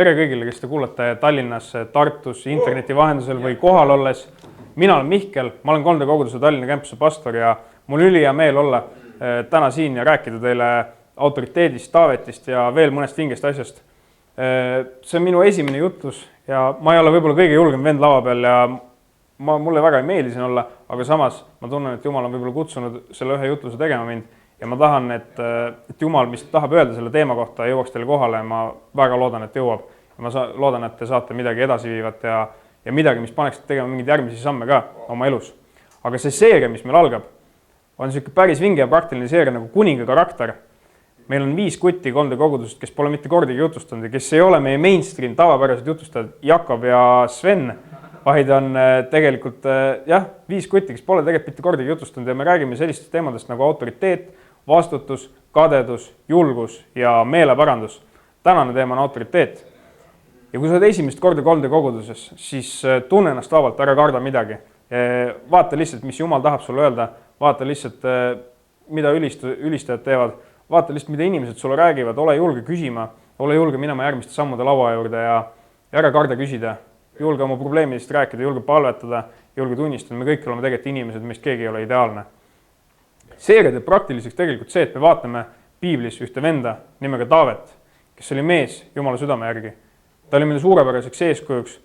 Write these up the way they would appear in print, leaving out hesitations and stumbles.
Tere kõigile, kes te kuulate Tallinnas, Tartus, interneti vahendusel või kohal olles. Mina olen Mihkel, ma olen Kolde koguduse Tallinna campuse pastor ja mul üli hea meel olla täna siin ja rääkida teile autoriteedist, Taavetist ja veel mõnest vingest asjast. See on minu esimene jutlus ja ma ei ole võib-olla kõige julgem vend lava peal ja mulle väga ei meeldi siin olla, aga samas ma tunnen, et Jumal on võib-olla kutsunud selle ühe jutluse tegema mind ja ma tahan, et Jumal, mis tahab öelda selle teema kohta, jõuaks teile kohale ja ma väga loodan, et jõuab. Ja ma loodan, et te saate midagi edasiviivat ja midagi, mis paneks tegema mingeid järgmisi samme ka oma elus. Aga see seeria, mis meil algab, on selline päris vinge ja praktiline seeria nagu kuninga karakter. Meil on 5 kutti Kolde kogudusest, kes pole mitte kordagi jutustanud ja kes ei ole meie mainstream tavapärased jutustajad Jakob ja Sven, vaid on tegelikult 5 kutti, kes pole tegelikult mitte kordagi jutustanud ja me räägime sellistest teemadest nagu autoriteet, vastutus, kadedus, julgus ja meeleparandus. Tänane teema on autoriteet. Ja kui sa oled esimest korda Kolde koguduses, siis tunne ennast vabalt, ära karda midagi. Vaata lihtsalt, mis Jumal tahab sulle öelda, vaata lihtsalt, mida ülistajad teevad, vaata lihtsalt, mida inimesed sulle räägivad, ole julge küsima, ole julge minema järgmiste sammude laua juurde ja ära karda küsida, julge oma probleemidest rääkida, julge palvetada, julge tunnistada, me kõik oleme tegelikult inimesed, meist keegi ei ole ideaalne. Seeria teeb praktiliseks tegelikult see, et me vaatame piiblis ühte venda nimega Taavet, kes oli mees Jumala südame järgi. Ta oli meile suurepäraseks eeskujuks.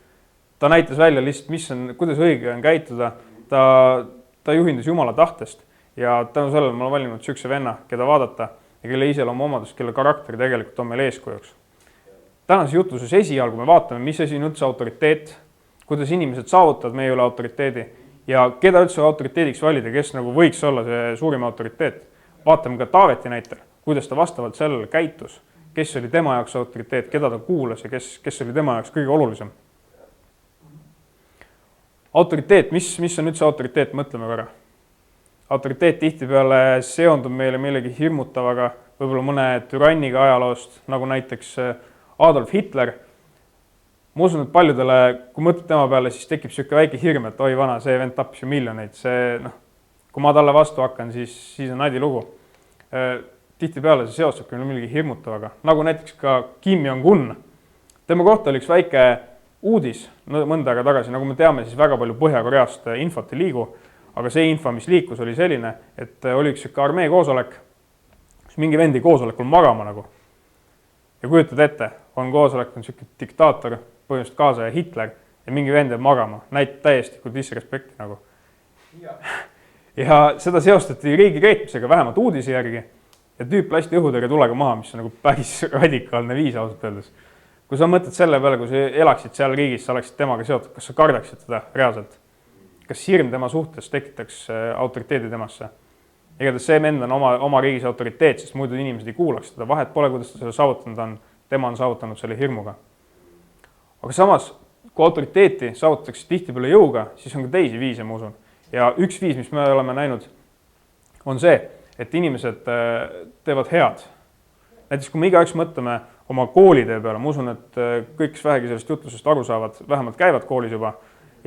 Ta näitas välja lihtsalt, kuidas õige on käituda. Ta juhindus Jumala tahtest ja tänu sellele ma olen valinud sükse venna, keda vaadata ja kelle iseloomu omadus, kelle karakter tegelikult on meil eeskujuks. Tänases jutluses esialgu me vaatame, mis asi on üldse autoriteet, kuidas inimesed saavutavad meie üle autoriteedi ja keda üldse autoriteediks valida, kes nagu võiks olla see suurim autoriteet. Vaatame ka Taaveti näitel, kuidas ta vastavalt sellele käitus, kes oli tema jaoks autoriteet, keda ta kuulas ja kes oli tema jaoks kõige olulisem. Autoriteet, mis on üldse autoriteet, mõtleme korra. Autoriteet tihtipeale seondub meile millegi hirmutavaga, võib-olla mõne türanniga ajaloost, nagu näiteks Adolf Hitler. Ma usun, et paljudele, kui mõtled tema peale, siis tekib selline väike hirm, et oi vana, see vend tappis ju miljoneid. Kui ma talle vastu hakkan, siis on nadi lugu. Tihtipeale see seostub millegi hirmutavaga, nagu näiteks ka Kim Jong-un. Tema kohta oli üks väike uudis mõnda aega tagasi, nagu me teame, siis väga palju Põhja-Koreast infot ei liigu, aga see info, mis liikus, oli selline, et oli üks armee koosolek, kus mingi vendi koosolekul magama nagu. Ja kujutad ette, on koosolek, on selline diktaator, põhimõtteliselt kaasa ja Hitler ja mingi vend jääb magama, näitab täiesti kui disrespekti nagu. Ja seda seostati riigi reetmisega vähemalt uudise järgi ja tüüp lasti õhutõrje tulega maha, mis on nagu päris radikaalne viis ausalt öeldes. Kui sa mõtled selle peale, kui sa elaksid seal riigis, sa oleksid temaga seotud, kas sa kardaksid teda reaalselt? Kas hirm tema suhtes tekitaks autoriteedi temasse? Igatahes see vend on oma riigis autoriteet, sest muidu inimesed ei kuulaks seda. Vahet pole, kuidas ta selle saavutanud on, tema on saavutanud selle hirmuga. Aga samas, kui autoriteeti saavutatakse tihtipeale jõuga, siis on ka teisi viise, ma usun. Ja üks viis, mis me oleme näinud, on see, et inimesed teevad head. Näiteks, kui me igaüks mõtleme oma koolitee peale, ma usun, et kõik, kes vähegi sellest jutlusest aru saavad, vähemalt käivad koolis juba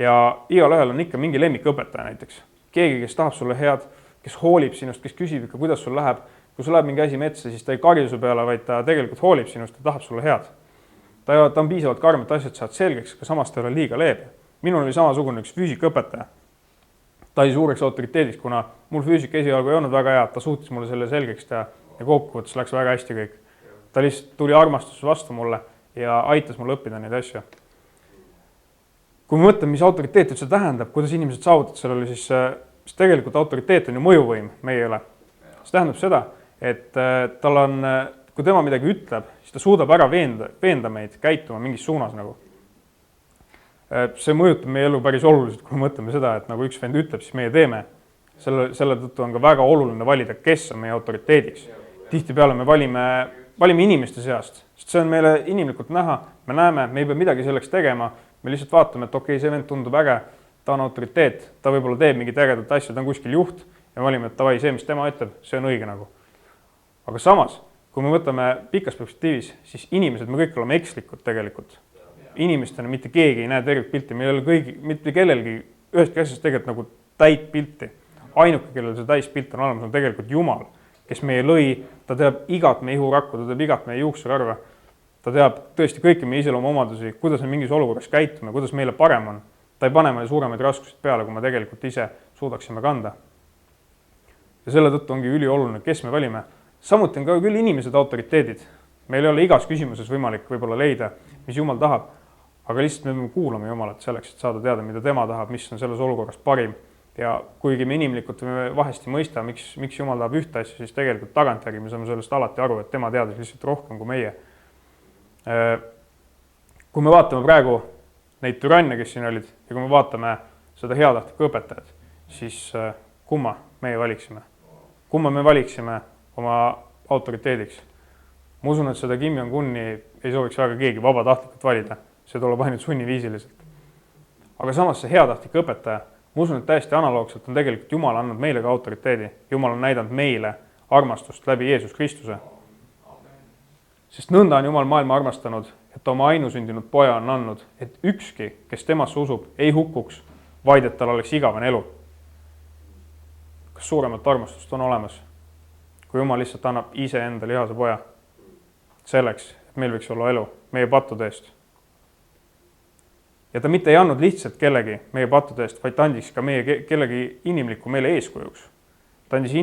ja igal ühel on ikka mingi lemmikõpetaja näiteks. Keegi, kes tahab sulle head, kes hoolib sinust, kes küsib ikka, kuidas sul läheb. Kui sul läheb mingi asi metsa, siis ta ei karju su peale, vaid ta tegelikult hoolib sinust ja tahab sulle head. Ta on piisavalt karm, et asjad saad selgeks, aga samas ta ei ole liiga leebe. Minul oli samasugune üks füüsikaõpetaja. Ta oli suureks autoriteediks, kuna mul füüsika esialgu ei olnud väga hea, ta suutis mulle selle selgeks teha ja kokkuvõttes läks väga hästi kõik. Ta lihtsalt tuli armastus vastu mulle ja aitas mulle õppida neid asju. Kui me mõtleme, mis autoriteet üldse tähendab, kuidas inimesed saavutavad sellele, siis tegelikult autoriteet on ju mõjuvõim meie üle. See tähendab seda, et tal on, kui tema midagi ütleb, siis ta suudab ära veenda meid käituma mingis suunas nagu. See mõjutab meie elu päris oluliselt, kui me mõtleme seda, et nagu üks vend ütleb, siis meie teeme. Selle tõttu on ka väga oluline valida, kes on meie autoriteediks. Tihtipeale me valime inimeste seast, sest see on meile inimlikult näha, me näeme, me ei pea midagi selleks tegema, me lihtsalt vaatame, et okei, see vend tundub äge, ta on autoriteet, ta võib-olla teeb mingit ägedat asja, ta on kuskil juht ja valime, et tavai, see, mis tema ütleb, see on õige nagu. Aga samas, kui me võtame pikas perspektiivis, siis inimesed, me kõik oleme ekslikud tegelikult. Inimestena mitte keegi ei näe tervikpilti, meil ei ole mitte kellelgi ühest asjast tegelikult nagu täit pilti. Ainuke, kellel see täispilt on olemas, on tegelikult Jumal, kes meie lõi, ta teab igat meie ihurakku, ta teab igat meie juuksurarve. ta teab tõesti kõiki meie iseloomuomadusi, kuidas me mingis olukorras käitume, kuidas meile parem on. Ta ei pane meile suuremaid raskusid peale, kui me tegelikult ise suudaksime kanda. Ja selle tõttu ongi ülioluline, kes me valime. Samuti on ka küll inimesed autoriteedid. Meil ei ole igas küsimuses võimalik võib-olla leida, mis Jumal tahab, aga lihtsalt me peame kuulama Jumalat selleks, et saada teada, mida tema tahab, mis on selles olukorras parim. Ja kuigi me inimlikult me vahest ei mõista, miks Jumal tahab ühte asja, siis tegelikult tagantjärgi me saame sellest alati aru, et tema teadis lihtsalt rohkem kui meie. Kui me vaatame praegu neid türanne, kes siin olid, ja kui me vaatame seda heatahtlikku õpetajat, siis kumma meie valiksime? Kumma me valiksime oma autoriteediks? Ma usun, et seda Kim Jong-uni ei sooviks väga keegi vabatahtlikult valida. See tuleb ainult sunniviisiliselt. Aga samas see heatahtlik õpetaja, ma usun, et täiesti analoogselt on tegelikult Jumal andnud meile ka autoriteedi. Jumal on näidanud meile armastust läbi Jeesus Kristuse. Sest nõnda on Jumal maailma armastanud, et oma ainusündinud poja on andnud, et ükski, kes temasse usub, ei hukkuks, vaid et tal oleks igavene elu. Kas suuremat armastust on olemas, kui Jumal lihtsalt annab ise enda lihase poja selleks, et meil võiks olla elu meie pattude eest. Ja ta mitte ei andnud lihtsalt kellegi meie pattude eest, vaid ta andis ka meie kellegi inimlikku meile eeskujuks. Ta andis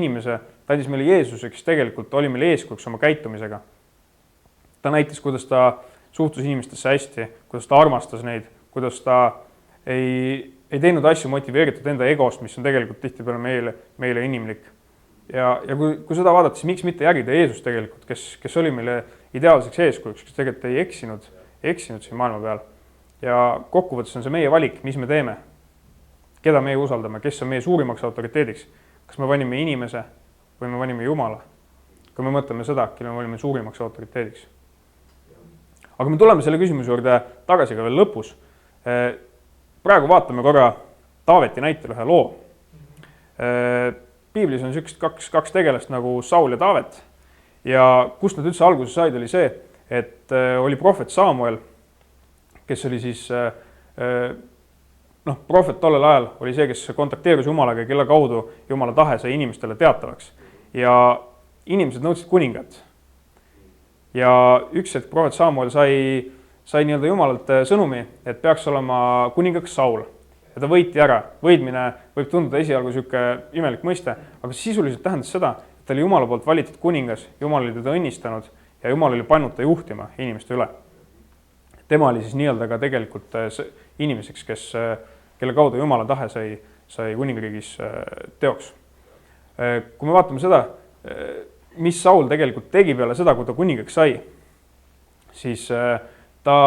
meile Jeesuse, kes tegelikult oli meile eeskujuks oma käitumisega. Ta näitas, kuidas ta suhtus inimestesse hästi, kuidas ta armastas neid, kuidas ta ei teinud asju motiveeritud enda egost, mis on tegelikult tihtipeale meile inimlik. Ja kui seda vaadata, siis miks mitte järgida Jeesus tegelikult, kes oli meile ideaalseks eeskujuks, kes tegelikult ei eksinud siin maailma peal. Ja kokkuvõttes on see meie valik, mis me teeme, keda meie usaldame, kes on meie suurimaks autoriteediks. Kas me valime inimese või me valime Jumala? Kui me mõtleme seda, kelle me valime suurimaks autoriteediks. Aga me tuleme selle küsimuse juurde tagasi ka veel lõpus. Praegu vaatame korra Taaveti näitel ühe loo. Piiblis on kaks tegelast nagu Saul ja Taavet. Ja kust nad üldse alguse said, oli see, et oli prohvet Samuel, kes oli siis, prohvet tollel ajal oli see, kes kontakteerus Jumalaga ja kelle kaudu Jumala tahe sai inimestele teatavaks. Ja inimesed nõudsid kuningat. Ja üks hetk prohvet Samuel sai nii-öelda Jumalalt sõnumi, et peaks olema kuningaks Saul. Ja ta võiti ära. Võidmine võib tunduda esialgu siuke imelik mõiste, aga sisuliselt tähendas seda, et ta oli Jumala poolt valitud kuningas, Jumal oli teda õnnistanud ja Jumal oli pannud ta juhtima inimeste üle. Tema oli siis nii-öelda ka tegelikult inimeseks, kelle kaudu Jumala tahe sai kuningriigis teoks. Kui me vaatame seda, mis Saul tegelikult tegi peale seda, kui ta kuningaks sai, siis ta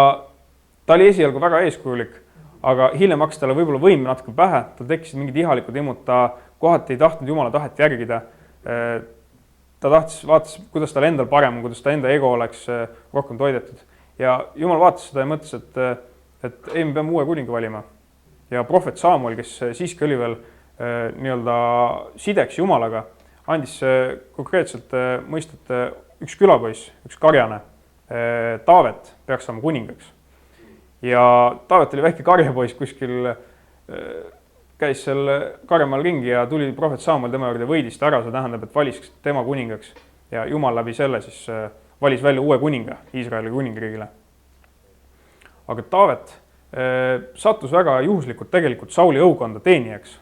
oli esialgu väga eeskujulik, aga hiljem hakkas talle võib-olla võim natuke pähe, tal tekkisid mingid ihalikud imud, ta kohati ei tahtnud Jumala tahet järgida. Ta vaatas, kuidas tal endal parem, kuidas ta enda ego oleks rohkem toidetud. Ja Jumal vaatas seda ja mõtles, et ei, me peame uue kuninga valima. Ja prohvet Samuel, kes siiski oli veel nii-öelda sideks Jumalaga, andis konkreetselt mõistet üks külapoiss, üks karjane, Taavet peaks saama kuningaks. Ja Taavet oli väike karjapoiss kuskil, käis seal karjamaal ringi ja tuli prohvet Samuel tema juurde võidist ära, see tähendab, et valis tema kuningaks ja Jumal läbi selle siis valis välja uue kuninga Iisraeli kuningriigile. Aga Taavet sattus väga juhuslikult tegelikult Sauli õukonda teenijaks,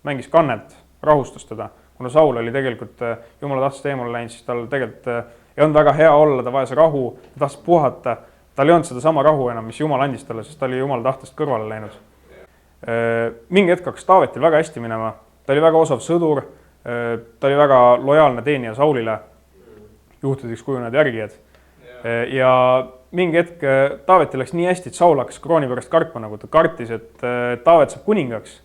mängis kannet, rahustas teda. Kuna Saul oli tegelikult Jumala tahtest eemale läinud, siis tal tegelikult ei olnud väga hea olla, ta vajas rahu, ta tahtis puhata, tal ei olnud seda sama rahu enam, mis Jumal andis talle, sest ta oli Jumala tahtest kõrvale läinud. Mingi hetk hakkas Taavetil väga hästi minema, ta oli väga osav sõdur, ta oli väga lojaalne teenija Saulile, juhtudeks kujunevad järgijad. Ja mingi hetk Taavetil läks nii hästi, et Saul hakkas krooni pärast kartma, nagu ta kartis, et Taavet saab kuningaks.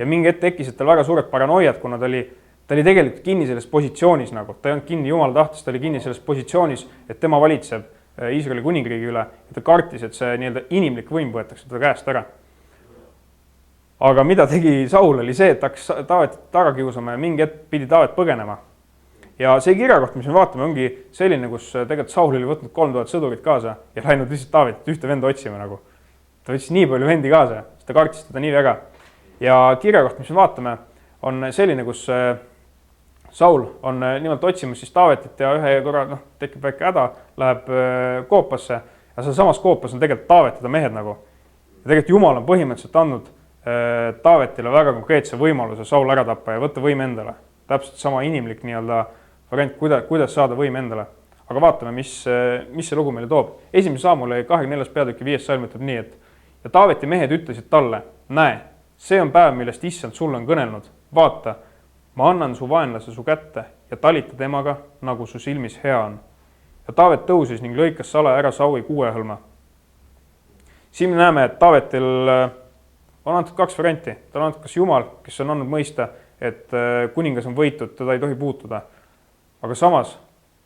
Ja mingi hetk tekkisid tal väga suured paranoiad, kuna ta oli tegelikult kinni selles positsioonis, nagu ta ei olnud kinni Jumala tahtest, ta oli kinni selles positsioonis, et tema valitseb Iisraeli kuningriigi üle ja ta kartis, et see nii-öelda inimlik võim võetakse teda käest ära. Aga mida tegi Saul oli see, et hakkas Taavetit taga kiusama ja mingi hetk pidi Taavet põgenema. Ja see kirjakoht, mis me vaatame, ongi selline, kus tegelikult Saul oli võtnud 3000 sõdurit kaasa ja läinud lihtsalt Taavetit ühte venda otsima. Nagu. Ta võttis nii palju vendi kaasa, sest ta kartis teda nii väga. Ja kirjakoht, mis me vaatame, on selline, kus Saul on nimelt otsimas siis Taavetit ja ühe korra tekib väike häda, läheb koopasse ja seal samas koopas on tegelikult Taavetida mehed nagu. Ja tegelikult Jumal on põhimõtteliselt andnud Taavetile väga konkreetse võimaluse Saul ära tappa ja võtta võim endale. Täpselt sama inimlik variant, kuidas saada võim endale. Aga vaatame, mis see lugu meile toob. 1. Saamuli 24. peatüki 5. salm ütleb nii, et ja Taaveti mehed ütlesid talle, näe, see on päev, millest issand sulle on kõnelnud. Vaata, ma annan su vaenlase su kätte ja talita temaga, nagu su silmis hea on. Ja Taavet tõusis ning lõikas sale ära Sauli kuuehõlma. Siin me näeme, et Taavetil on antud 2 varianti. Ta on antud kas Jumal, kes on andnud mõista, et kuningas on võitud, teda ei tohi puutuda. Aga samas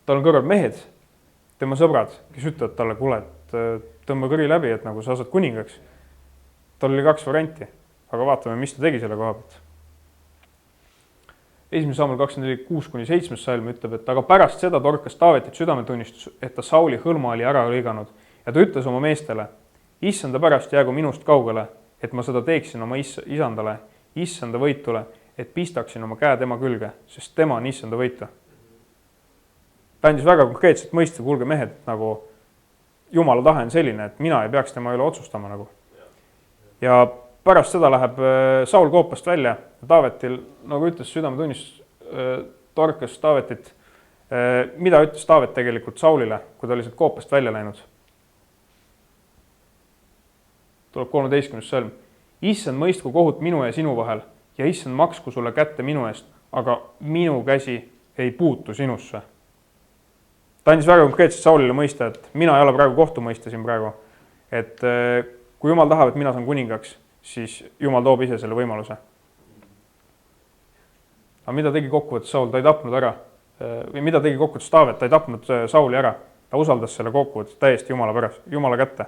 tal on kõrval mehed, tema sõbrad, kes ütlevad talle, kuule, et tõmba kõri läbi, et nagu sa saad kuningaks. Tal oli 2 varianti, aga vaatame, mis ta tegi selle koha pealt. 1. Saamul 24:6-7 salm ütleb, et aga pärast seda torkas Taavetit südametunnistus, et ta Sauli hõlma oli ära lõiganud ja ta ütles oma meestele, issanda pärast jäägu minust kaugele, et ma seda teeksin oma isandale, issanda võitule, et pistaksin oma käe tema külge, sest tema on issanda võitu. Ta andis väga konkreetselt mõista, kuulge mehed, nagu Jumala tahe on selline, et mina ei peaks tema üle otsustama nagu. Ja pärast seda läheb Saul koopast välja ja Taavetil, nagu ütles südametunnistus, torkas Taavetit. Mida ütles Taavet tegelikult Saulile, kui ta oli sealt koopast välja läinud? Tuleb 13. salm. Issand mõistku kohut minu ja sinu vahel ja issand maksku sulle kätte minu eest, aga minu käsi ei puutu sinusse. Ta andis väga konkreetselt Saulile mõista, et mina ei ole praegu kohtumõista siin praegu. Et kui Jumal tahab, et mina saan kuningaks, siis Jumal toob ise selle võimaluse. Aga mida tegi kokkuvõttes Saul? Ta ei tapnud ära. Või mida tegi kokkuvõttes Taavet? Ta ei tapnud Sauli ära. Ta usaldas selle kokkuvõttes täiesti Jumala kätte.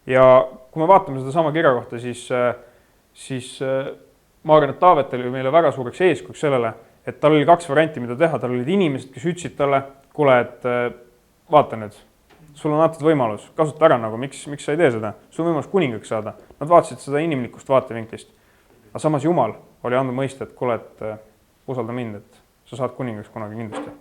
Ja kui me vaatame seda sama kirja kohta, siis ma arvan, et Taavet oli meile väga suureks eeskujuks sellele, et tal oli 2 varianti, mida teha. Tal olid inimesed, kes ütlesid talle, kuule, et vaata nüüd, sul on antud võimalus, kasuta ära nagu, miks sa ei tee seda? Sul on võimalus kuningaks saada. Nad vaatasid seda inimlikust vaatevinklist. Aga samas Jumal oli andnud mõista, et kuule, et usalda mind, et sa saad kuningaks kunagi kindlasti.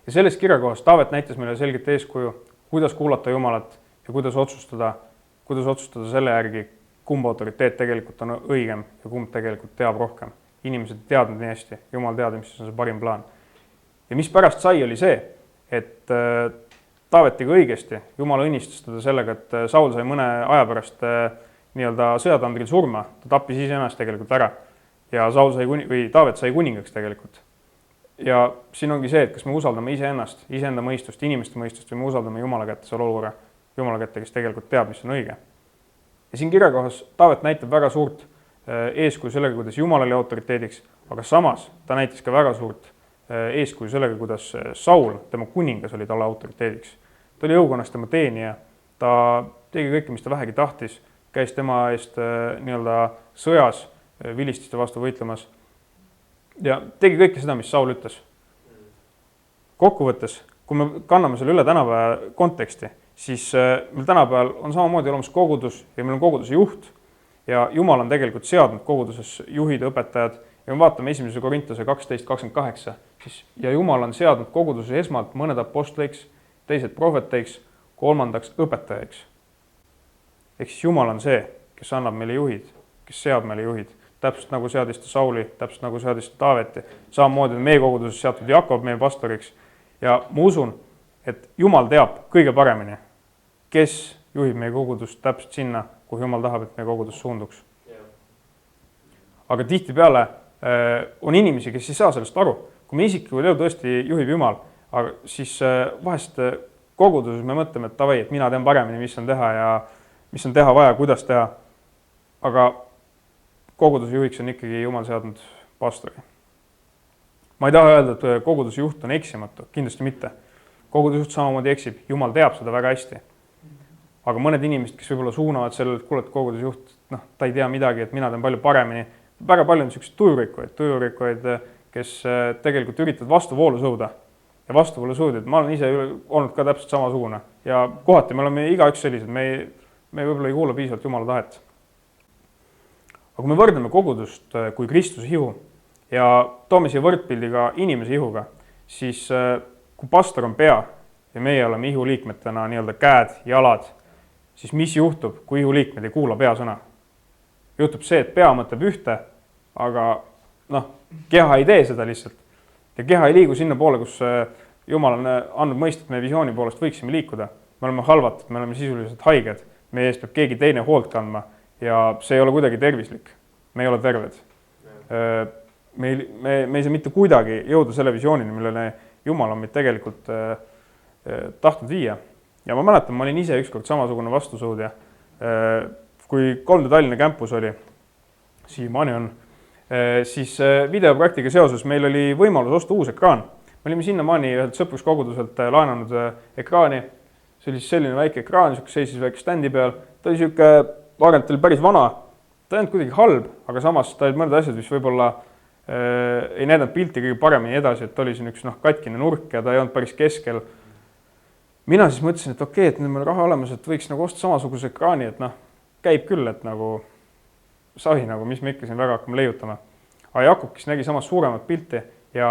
Ja selles kirjakohas Taavet näitas meile selgelt eeskuju, kuidas kuulata Jumalat ja kuidas otsustada selle järgi, kumb autoriteet tegelikult on õigem ja kumb tegelikult teab rohkem. Inimesed teadnud nii hästi, Jumal teadis, mis on see parim plaan. Ja mis pärast sai, oli see, et Taavet tegi õigesti. Jumal õnnistas teda sellega, et Saul sai mõne aja pärast sõjatandril surma. Ta tappis iseennast tegelikult ära ja Taavet sai kuningaks tegelikult. Ja siin ongi see, et kas me usaldame iseennast, iseenda mõistust, inimeste mõistust või me usaldame Jumala kätte seal olukorra, Jumala kätte, kes tegelikult teab, mis on õige. Ja siin kirjakohas Taavet näitab väga suurt eeskuju sellega, kuidas Jumal oli autoriteediks, aga samas ta näitas ka väga suurt eeskuju sellega, kuidas Saul, tema kuningas, oli talle autoriteediks. Ta oli jõukonnas tema teenija, ta tegi kõike, mis ta vähegi tahtis, käis tema eest sõjas vilististe vastu võitlemas ja tegi kõike seda, mis Saul ütles. Kokkuvõttes, kui me kanname selle üle tänapäeva konteksti, siis meil tänapäeval on samamoodi olemas kogudus ja meil on koguduse juht ja Jumal on tegelikult seadnud koguduses juhid, õpetajad ja me vaatame 1. Korintuse 12:28, siis ja Jumal on seadnud koguduses esmalt mõned apostleiks, teised prohveteiks, kolmandaks õpetajaks. Ehk siis Jumal on see, kes annab meile juhid, kes seab meile juhid. Täpselt nagu seadis ta Sauli, täpselt nagu seadis ta Taaveti. Samamoodi on meie koguduses seatud Jakob meie pastoriks. Ja ma usun, et Jumal teab kõige paremini, kes juhib meie kogudust täpselt sinna, kuhu Jumal tahab, et meie kogudus suunduks. Aga tihtipeale on inimesi, kes ei saa sellest aru. Kui me isiklikul elu tõesti juhib Jumal, aga siis vahest koguduses me mõtleme, et tavai, et mina tean paremini, mis on teha ja mis on teha vaja, kuidas teha. Aga koguduse juhiks on ikkagi Jumal seadnud pastori. Ma ei taha öelda, et koguduse juht on eksimatu, kindlasti mitte. Koguduse juht samamoodi eksib, Jumal teab seda väga hästi. Aga mõned inimesed, kes võib-olla suunavad sellele, et kuulet koguduse juht, ta ei tea midagi, et mina teen palju paremini. Väga palju on sellised tujurikkuid, kes tegelikult üritavad vastuvoolu sõuda. Ja vastuvoolu sõuda, et ma olen ise olnud ka täpselt samasugune. Ja kohati me oleme igaüks sellised, me võib-olla ei kuula piisavalt Jumala tahet. Aga kui me võrdleme kogudust kui Kristuse hihu, ja toome siia võrdpildiga inimese ihuga, siis kui pastor on pea ja meie oleme ihuliikmetena nii-öelda käed, jalad, siis mis juhtub, kui ihuliikmed ei kuula pea sõna? Juhtub see, et pea mõtleb ühte, aga keha ei tee seda lihtsalt. Ja keha ei liigu sinna poole, kus Jumal on andnud mõista, et meie visiooni poolest võiksime liikuda. Me oleme halvatud, me oleme sisuliselt haiged, meie eest peab keegi teine hoolt kandma ja see ei ole kuidagi tervislik. Me ei ole terved. Me ei saa mitte kuidagi jõuda selle visioonini, millele Jumal on meid tegelikult tahtnud viia. Ja ma mäletan, ma olin ise ükskord samasugune vastusõudja. Kui 3D Tallinna campus oli, siiamaani on, siis videoprojektiga seoses meil oli võimalus osta uus ekraan. Me olime sinnamaani ühelt sõpruskoguduselt laenanud ekraani. See oli selline väike ekraan, seisis väike standi peal. Ta oli siuke, variant oli päris vana. Ta ei olnud kuidagi halb, aga samas ta olid mõned asjad, mis võib-olla ei näidanud pilti kõige paremini edasi, et oli siin üks katkine nurk ja ta ei olnud päris keskel. Mina siis mõtlesin, et okei, et nüüd meil raha olemas, et võiks osta samasuguse ekraani, et käib küll, et savi, mis me ikka siin väga hakkame leiutama. Aga Jakub, kes nägi samas suuremat pilti ja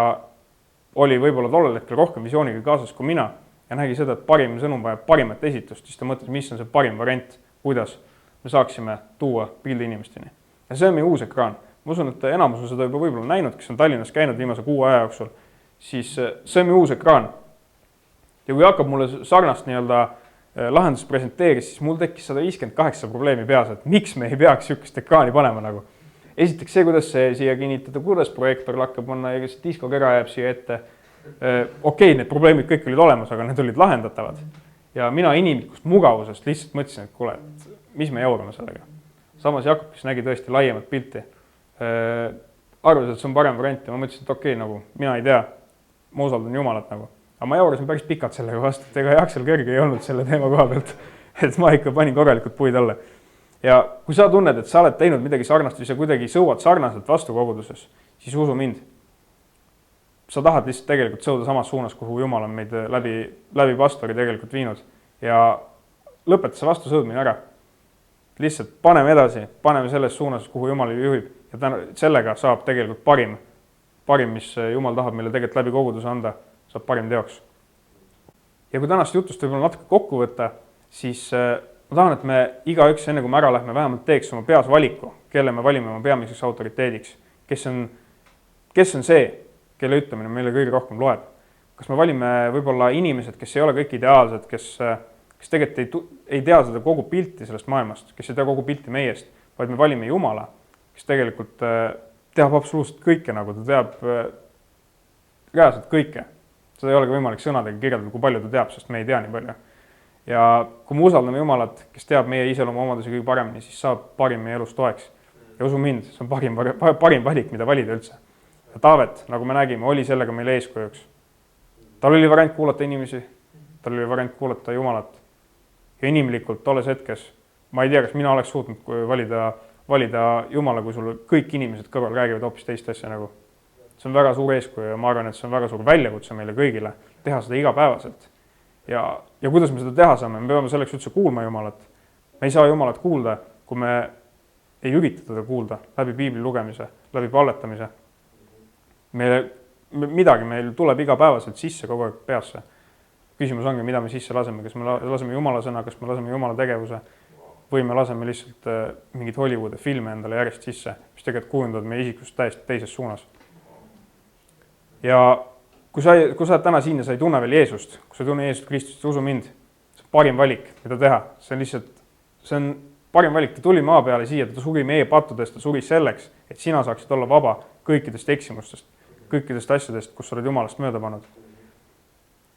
oli võib-olla tollel hetkel rohkem visiooniga kaasas kui mina ja nägi seda, et parim sõnum vajab parimat esitust, siis ta mõtles, mis on see parim variant, kuidas me saaksime tuua pildi inimesteni. Ja see on meie uus ekraan. Ma usun, et enamus on seda juba võib-olla näinud, kes on Tallinnas käinud viimase 6 aja jooksul, siis see on meie uus ekraan. Ja kui hakkab mulle sarnast lahendust presenteeris, siis mul tekkis 158 probleemi peas, et miks me ei peaks sükest ekraani panema . Esiteks see, kuidas see siia kinnitada, kuidas projektor lakkab panna ja see diskokera jääb siia ette. Okei, need probleemid kõik olid olemas, aga need olid lahendatavad. Ja mina inimlikust mugavusest lihtsalt mõtlesin, et kuule, mis me jaurame sellega. Samas Jakub, kes nägi tõesti laiemat pilti, arvas, et see on parem variant ja ma mõtlesin, et okei, mina ei tea, ma usaldan Jumalat . Aga ma jaurasin päris pikalt sellega vastu, et ega Jaksel kerge ei olnud selle teema koha pealt, et ma ikka panin korralikult puid alla. Ja kui sa tunned, et sa oled teinud midagi sarnast või sa kuidagi sõuad sarnaselt vastu koguduses, siis usu mind. Sa tahad lihtsalt tegelikult sõuda samas suunas, kuhu Jumal on meid läbi pastori tegelikult viinud ja lõpeta see vastu sõudmine ära. Lihtsalt paneme edasi, paneme selles suunas, kuhu Jumal juhib ja sellega saab tegelikult parim, mis Jumal tahab meile tegelikult läbi koguduse anda, saab parim teoks. Ja kui tänast jutust võib-olla natuke kokku võtta, siis ma tahan, et me igaüks, enne kui me ära lähme, vähemalt teeks oma peas valiku, kelle me valime oma peamiseks autoriteediks, kes on see, kelle ütlemine meile kõige rohkem loeb. Kas me valime võib-olla inimesed, kes ei ole kõik ideaalsed, kes tegelikult ei tea seda kogu pilti sellest maailmast, kes ei tea kogu pilti meiest, vaid me valime Jumala, kes tegelikult teab absoluutselt kõike, ta teab reaalselt kõike. Seda ei olegi võimalik sõnadega kirjeldada, kui palju ta teab, sest me ei tea nii palju. Ja kui me usaldame Jumalat, kes teab meie iseloomu omadusi kõige paremini, siis saab parim meie elus toeks. Ja usu mind, see on parim valik, mida valida üldse. Ja Taavet, nagu me nägime, oli sellega meil eeskujuks. Tal oli variant kuulata inimesi, tal oli variant kuulata Jumalat. Ja inimlikult tolles hetkes, ma ei tea, kas mina oleks suutnud valida Jumala, kui sul kõik inimesed kõrval räägivad hoopis teist asja . See on väga suur eeskuju ja ma arvan, et see on väga suur väljakutse meile kõigile teha seda igapäevaselt. Ja kuidas me seda teha saame? Me peame selleks üldse kuulma Jumalat. Me ei saa Jumalat kuulda, kui me ei ürita teda kuulda läbi piibli lugemise, läbi palletamise. Midagi meil tuleb igapäevaselt sisse kogu aeg peasse. Küsimus ongi, mida me sisse laseme. Kas me laseme Jumala sõna, kas me laseme Jumala tegevuse või me laseme lihtsalt mingid Hollywoodi filme endale järjest sisse, mis tegelikult kujundavad meie isiklust täiesti teises suunas. Ja kui sa oled täna siin ja sa ei tunne veel Jeesust, kui sa ei tunne Jeesust Kristust, usu mind, see on parim valik, mida teha. See on parim valik, ta tuli maa peale siia, ta suri meie pattudest, ta suri selleks, et sina saaksid olla vaba kõikidest eksimustest, kõikidest asjadest, kus sa oled Jumalast mööda pannud.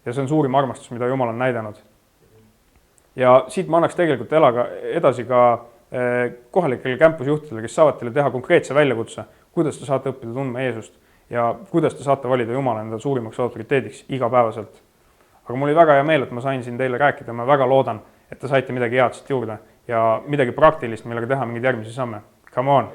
Ja see on suurim armastus, mida Jumal on näidanud. Ja siit ma annaks tegelikult edasi ka kohalikele campusjuhtidele, kes saavad teile teha konkreetse väljakutse, kuidas te saate õppida tundma Jeesust ja kuidas te saate valida Jumala enda suurimaks autoriteediks igapäevaselt. Aga mul oli väga hea meel, et ma sain siin teile rääkida, ma väga loodan, et te saite midagi head siit juurde ja midagi praktilist, millega teha mingeid järgmisi samme. Come on!